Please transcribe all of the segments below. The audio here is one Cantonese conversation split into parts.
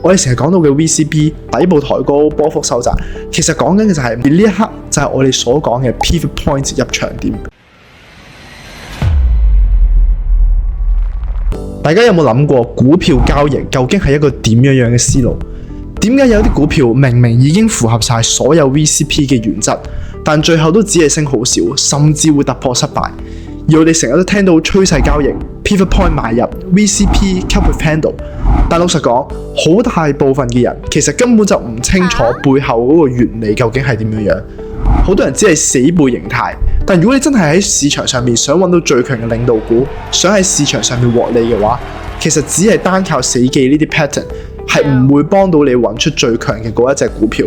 我哋成日講到嘅 VCP 底部抬高、波幅收窄，其實講緊嘅就係呢一刻就係我哋所講嘅 pivot point 入場點。大家有冇諗過股票交易究竟係一個點樣嘅思路？點解有啲股票明明已經符合晒所有 VCP 嘅原則，但最後都只係升好少，甚至會突破失敗？而我哋成日都聽到趨勢交易、pivot point 買入、VCP cut with handle， 但老實講，好大部分嘅人其實根本就唔清楚背後嗰個原理究竟係點樣。好多人只係死背形態，但如果你真係喺市場上面想揾到最強嘅領導股，想喺市場上面獲利嘅話，其實只係單靠死記呢啲 pattern 係唔會幫到你揾出最強嘅嗰一隻股票。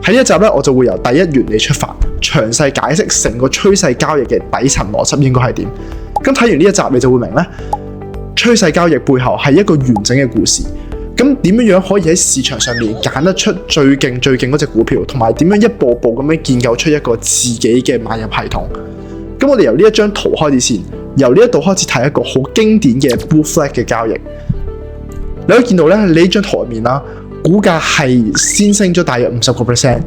喺呢一集咧，我就會由第一原理出發，詳細解釋成個趨勢交易嘅底層邏輯應該係點。咁睇完呢一集，你就會明咧，趨勢交易背後係一個完整嘅故事。咁點樣可以喺市場上面揀得出最勁嗰隻股票，同埋點樣一步步咁樣建構出一個自己嘅買入系統。咁我哋由呢一張圖開始先，由呢一度開始睇一個好經典嘅 bull flag 嘅交易。你可以見到咧，呢張圖入面啦，股價係先升咗大約50%，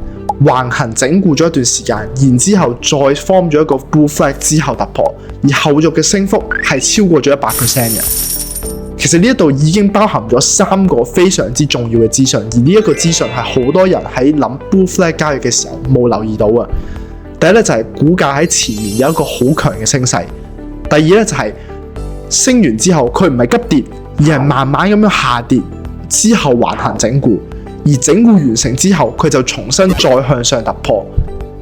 橫行整固咗一段時間，然之後再 form 咗一個 bull flag 之後突破，而後續嘅升幅係超過咗100% 嘅。其實呢一度已經包含咗3個非常之重要嘅資訊，而呢一個資訊係好多人喺諗 bull flag 交易嘅時候冇留意到啊。第一咧就係股價喺前面有一個好強嘅升勢，第二咧就係升完之後佢唔係急跌，而係慢慢咁樣下跌之後橫行整固，而整固完成之後佢就重新再向上突破。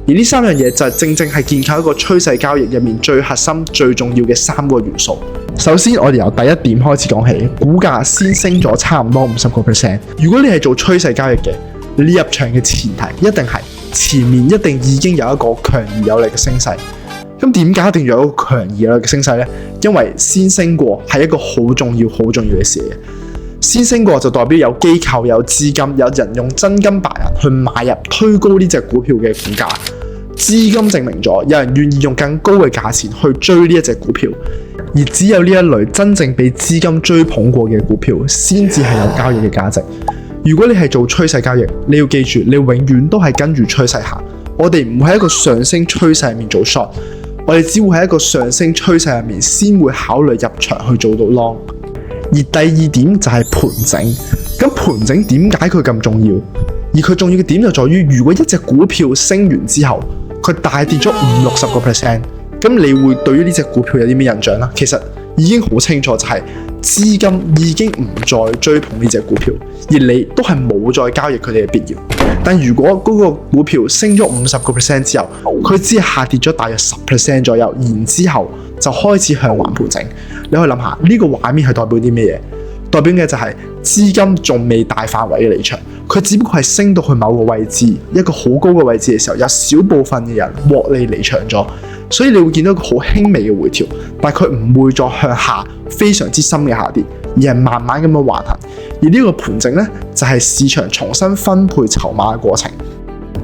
而呢3樣嘢就正係建構一個趨勢交易入面最核心最重要嘅3個元素。首先我哋由第一點開始講起，股價先升咗差唔多50%。如果你係做趨勢交易嘅，你入場嘅前提一定係前面一定已經有一個強而有力嘅升勢。咁點解一定要有一個強而有力嘅升勢呢？因為先升過係一個好重要嘅事嚟嘅。先升過就代表有機構、有資金、有人用真金白銀去買入推高呢隻股票嘅股價。資金證明咗有人願意用更高嘅價錢去追呢一隻股票，而只有呢一類真正被資金追捧過嘅股票先至係有交易嘅價值。如果你係做趨勢交易，你要記住你永遠都係跟住趨勢行。我哋唔會喺一個上升趨勢入面做 short， 我哋只會喺一個上升趨勢入面先會考慮入場去做到 long。而第二點就係盤整。咁盤整點解佢咁重要？而佢重要嘅點就在於，如果一隻股票升完之後佢大跌咗50-60%，咁你會對於呢隻股票有啲咩印象啦？其實已經好清楚，就係資金已經唔再追捧呢隻股票，而你都係冇再交易佢哋嘅必要。但如果嗰個股票升咗50% 之後，佢只係下跌咗大約10% 左右，然之後就開始向橫盤整。你可以諗下呢個畫面係代表啲咩嘢？代表嘅就係資金仲未大範圍嘅離場，佢只不過係升到去某個位置，一個好高嘅位置嘅時候，有少部分嘅人獲利離場咗，所以你會見到一個好輕微嘅回調，但係佢唔會再向下非常之深嘅下跌，而係慢慢咁樣橫行。而呢個盤整呢，就係市場重新分配籌碼嘅過程。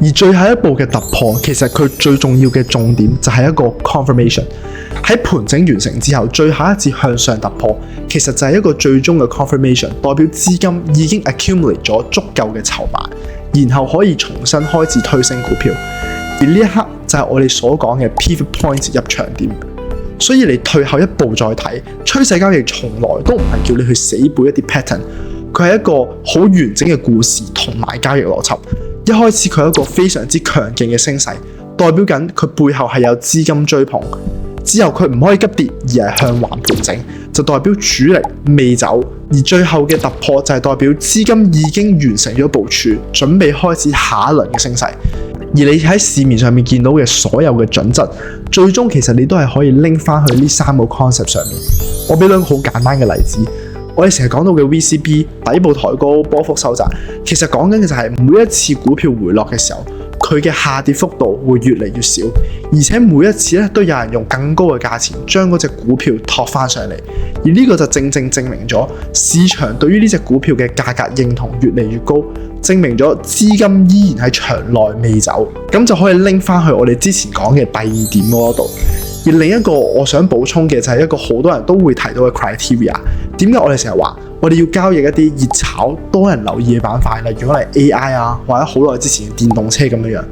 而最後一步嘅突破，其實佢最重要嘅重點就係一個 confirmation。喺盤整完成之後，最後一次向上突破，其實就係一個最終嘅 confirmation， 代表資金已經 accumulate 咗足夠嘅籌碼，然後可以重新開始推升股票。而呢一刻就係我哋所講嘅 pivot point 入場點。所以你退後一步再睇，趨勢交易從來都唔係叫你去死背一啲 pattern， 佢係一個好完整嘅故事同埋交易邏輯。一開始佢有一個非常之強勁嘅升勢，代表緊佢背後係有資金追捧。之後佢唔可以急跌，而係向橫盤整，就代表主力未走。而最後嘅突破就係代表資金已經完成咗部署，準備開始下一輪嘅升勢。而你喺市面上面見到嘅所有嘅準則，最終其實你都係可以拎翻去呢3個 concept 上面。我俾2個好簡單嘅例子。我哋成日講到嘅 VCP 底部抬高、波幅收窄，其實講緊嘅就係每一次股票回落嘅時候，佢嘅下跌幅度會越嚟越少，而且每一次咧都有人用更高嘅價錢將嗰隻股票托翻上嚟，而呢個就正證明咗市場對於呢隻股票嘅價格認同越嚟越高，證明咗資金依然喺場內未走，咁就可以拎翻去我哋之前講嘅第2點嗰度。而另一個我想補充嘅就係一個好多人都會提到嘅 criteria。點解我哋成日話我哋要交易一啲熱炒、多人留意嘅板塊，例如我哋 AI 啊，或者好耐之前嘅電動車咁樣？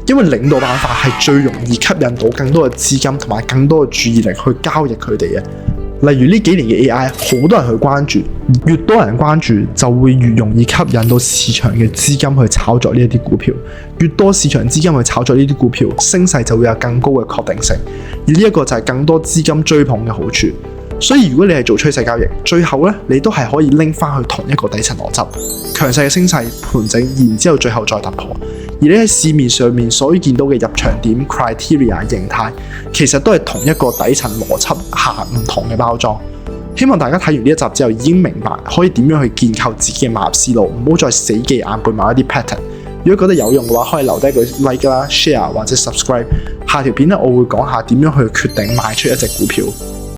因為領導板塊係最容易吸引到更多嘅資金同埋更多嘅注意力去交易佢哋嘅。例如呢幾年嘅 AI，好多人去關注，越多人關注就會越容易吸引到市場嘅資金去炒作呢一啲股票，越多市場資金去炒作呢啲股票，升勢就會有更高嘅確定性，而呢一個就係更多資金追捧嘅好處。所以如果你係做趨勢交易，最後咧你都係可以拎翻去同一個底層邏輯，強勢嘅升勢盤整，然之後最後再突破。而你喺市面上面所見到嘅入場點 criteria 形態，其實都係同一個底層邏輯下唔同嘅包裝。希望大家睇完呢一集之後已經明白可以點樣去建構自己嘅買入思路，唔好再死記硬背某一啲 pattern。如果覺得有用嘅話，可以留低個 like 啦、share 或者 subscribe。下條片咧我會講下點樣去決定賣出一隻股票。